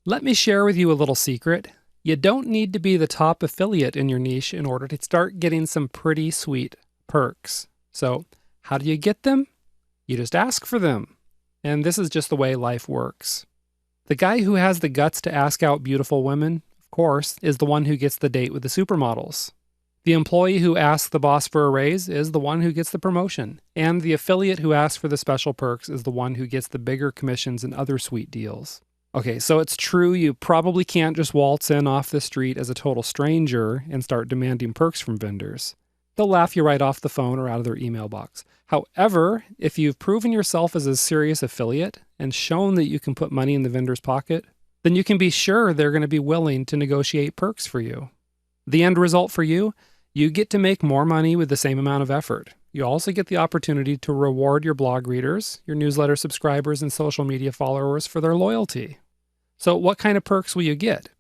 Let me share with you a little secret. You don't need to be the top affiliate in your niche in order to start getting some pretty sweet perks. So, how do you get them? You just ask for them. And this is just the way life works. The guy who has the guts to ask out beautiful women, of course, is the one who gets the date with the supermodels. The employee who asks the boss for a raise is the one who gets the promotion. And the affiliate who asks for the special perks is the one who gets the bigger commissions and other sweet deals. Okay, so it's true you probably can't just waltz in off the street as a total stranger and start demanding perks from vendors. They'll laugh you right off the phone or out of their email box. However, if you've proven yourself as a serious affiliate and shown that you can put money in the vendor's pocket, then you can be sure they're going to be willing to negotiate perks for you. The end result for you? You get to make more money with the same amount of effort. You also get the opportunity to reward your blog readers, your newsletter subscribers, and social media followers for their loyalty. So what kind of perks will you get?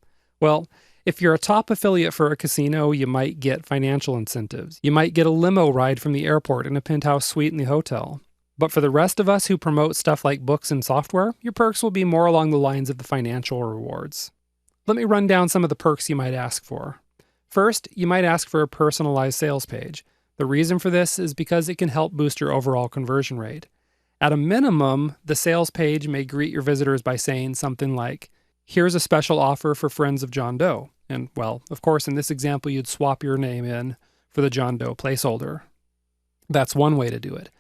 Well, if you're a top affiliate for a casino, you might get financial incentives. You might get a limo ride from the airport and a penthouse suite in the hotel. But for the rest of us who promote stuff like books and software, your perks will be more along the lines of the financial rewards. Let me run down some of the perks you might ask for. First, you might ask for a personalized sales page. The reason for this is because it can help boost your overall conversion rate. At a minimum, the sales page may greet your visitors by saying something like, "Here's a special offer for friends of John Doe." And, well, of course, in this example, you'd swap your name in for the John Doe placeholder. That's one way to do it.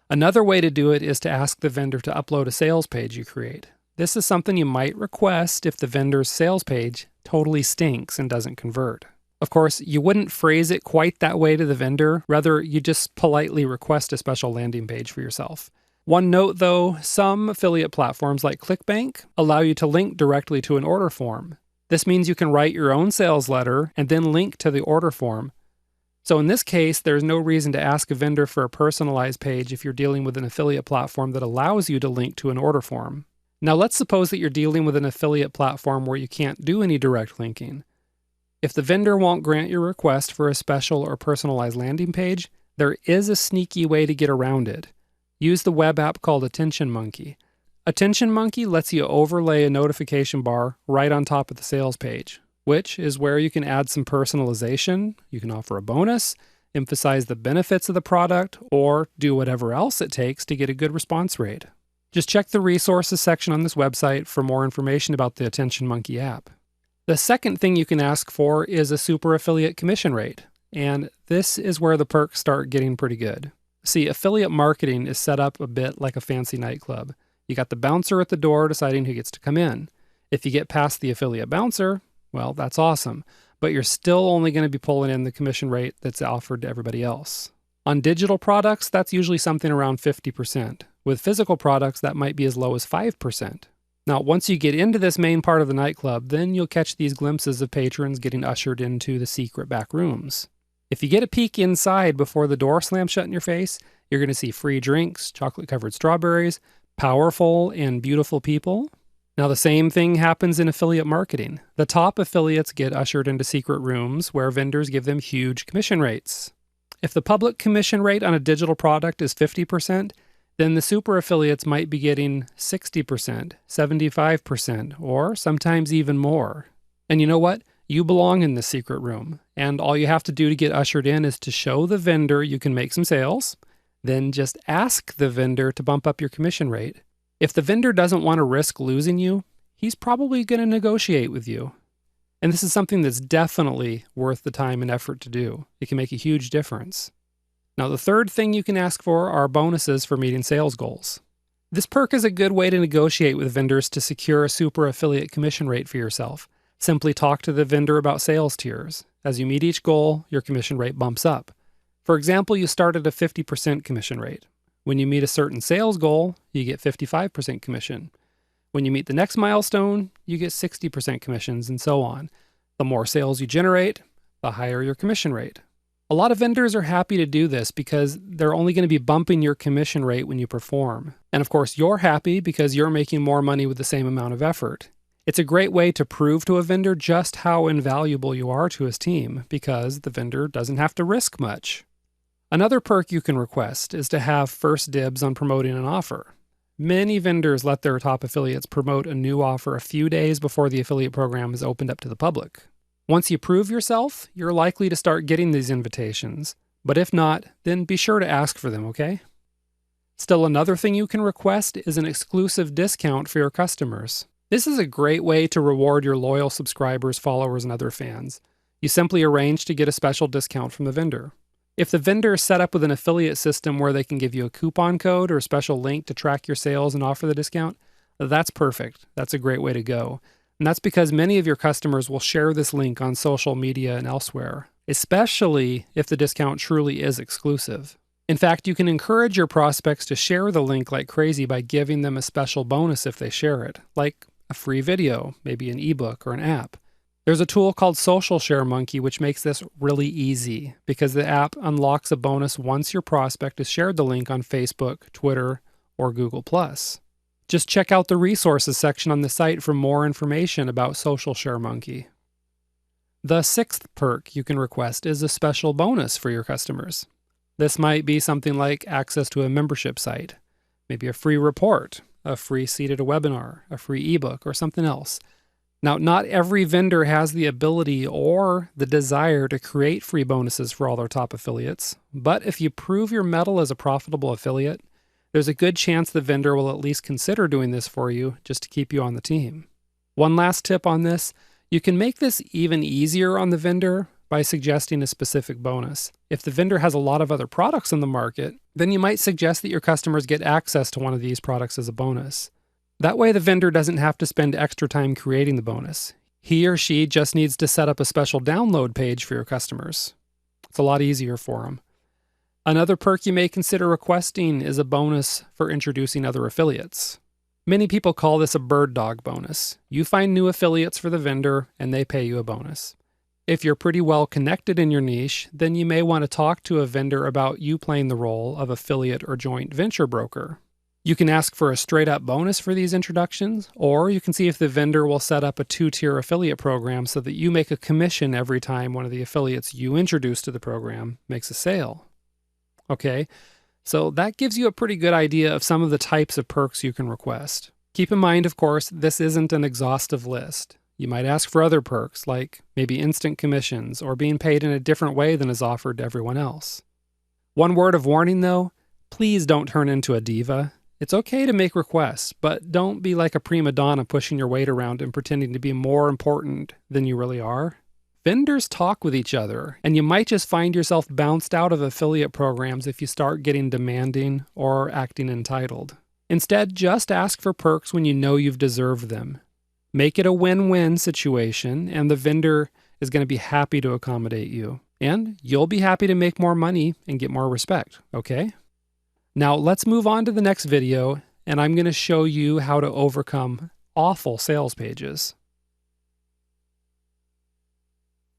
Another way to do it is to ask the vendor to upload a sales page you create. This is something you might request if the vendor's sales page totally stinks and doesn't convert. Of course, you wouldn't phrase it quite that way to the vendor. Rather, you just politely request a special landing page for yourself. One note though, some affiliate platforms like ClickBank allow you to link directly to an order form. This means you can write your own sales letter and then link to the order form. So in this case, there's no reason to ask a vendor for a personalized page if you're dealing with an affiliate platform that allows you to link to an order form. Now let's suppose that you're dealing with an affiliate platform where you can't do any direct linking. If the vendor won't grant your request for a special or personalized landing page, there is a sneaky way to get around it. Use the web app called Attention Monkey. Attention Monkey lets you overlay a notification bar right on top of the sales page, which is where you can add some personalization, you can offer a bonus, emphasize the benefits of the product, or do whatever else it takes to get a good response rate. Just check the resources section on this website for more information about the Attention Monkey app. The second thing you can ask for is a super affiliate commission rate, and this is where the perks start getting pretty good. See, affiliate marketing is set up a bit like a fancy nightclub. You got the bouncer at the door deciding who gets to come in. If you get past the affiliate bouncer, well, that's awesome, but you're still only going to be pulling in the commission rate that's offered to everybody else. On digital products, that's usually something around 50%. With physical products, that might be as low as 5%. Now, once you get into this main part of the nightclub, then you'll catch these glimpses of patrons getting ushered into the secret back rooms. If you get a peek inside before the door slams shut in your face, you're going to see free drinks, chocolate-covered strawberries, powerful and beautiful people. Now, the same thing happens in affiliate marketing. The top affiliates get ushered into secret rooms where vendors give them huge commission rates. If the public commission rate on a digital product is 50%, then the super affiliates might be getting 60%, 75%, or sometimes even more. And you know what? You belong in this secret room, and all you have to do to get ushered in is to show the vendor you can make some sales, then just ask the vendor to bump up your commission rate. If the vendor doesn't want to risk losing you, he's probably going to negotiate with you. And this is something that's definitely worth the time and effort to do. It can make a huge difference. Now, the third thing you can ask for are bonuses for meeting sales goals. This perk is a good way to negotiate with vendors to secure a super affiliate commission rate for yourself. Simply talk to the vendor about sales tiers. As you meet each goal, your commission rate bumps up. For example, you start at a 50% commission rate. When you meet a certain sales goal, you get 55% commission. When you meet the next milestone, you get 60% commissions, and so on. The more sales you generate, the higher your commission rate. A lot of vendors are happy to do this because they're only going to be bumping your commission rate when you perform. And of course, you're happy because you're making more money with the same amount of effort. It's a great way to prove to a vendor just how invaluable you are to his team because the vendor doesn't have to risk much. Another perk you can request is to have first dibs on promoting an offer. Many vendors let their top affiliates promote a new offer a few days before the affiliate program is opened up to the public. Once you prove yourself, you're likely to start getting these invitations. But if not, then be sure to ask for them, okay? Still, another thing you can request is an exclusive discount for your customers. This is a great way to reward your loyal subscribers, followers, and other fans. You simply arrange to get a special discount from the vendor. If the vendor is set up with an affiliate system where they can give you a coupon code or a special link to track your sales and offer the discount, that's perfect. That's a great way to go. And that's because many of your customers will share this link on social media and elsewhere, especially if the discount truly is exclusive. In fact, you can encourage your prospects to share the link like crazy by giving them a special bonus if they share it, like a free video, maybe an ebook or an app. There's a tool called Social Share Monkey which makes this really easy because the app unlocks a bonus once your prospect has shared the link on Facebook, Twitter, or Google+. Just check out the resources section on the site for more information about Social Share Monkey. The sixth perk you can request is a special bonus for your customers. This might be something like access to a membership site, maybe a free report, a free seat at a webinar, a free ebook, or something else. Now, not every vendor has the ability or the desire to create free bonuses for all their top affiliates, but if you prove your mettle as a profitable affiliate, there's a good chance the vendor will at least consider doing this for you just to keep you on the team. One last tip on this, you can make this even easier on the vendor by suggesting a specific bonus. If the vendor has a lot of other products on the market, then you might suggest that your customers get access to one of these products as a bonus. That way the vendor doesn't have to spend extra time creating the bonus. He or she just needs to set up a special download page for your customers. It's a lot easier for them. Another perk you may consider requesting is a bonus for introducing other affiliates. Many people call this a bird dog bonus. You find new affiliates for the vendor and they pay you a bonus. If you're pretty well connected in your niche, then you may want to talk to a vendor about you playing the role of affiliate or joint venture broker. You can ask for a straight-up bonus for these introductions, or you can see if the vendor will set up a 2-tier affiliate program so that you make a commission every time one of the affiliates you introduce to the program makes a sale. Okay, so that gives you a pretty good idea of some of the types of perks you can request. Keep in mind, of course, this isn't an exhaustive list. You might ask for other perks, like maybe instant commissions or being paid in a different way than is offered to everyone else. One word of warning, though, please don't turn into a diva. It's okay to make requests, but don't be like a prima donna pushing your weight around and pretending to be more important than you really are. Vendors talk with each other, and you might just find yourself bounced out of affiliate programs if you start getting demanding or acting entitled. Instead, just ask for perks when you know you've deserved them. Make it a win-win situation, and the vendor is going to be happy to accommodate you. And you'll be happy to make more money and get more respect, okay? Now let's move on to the next video, and I'm going to show you how to overcome awful sales pages.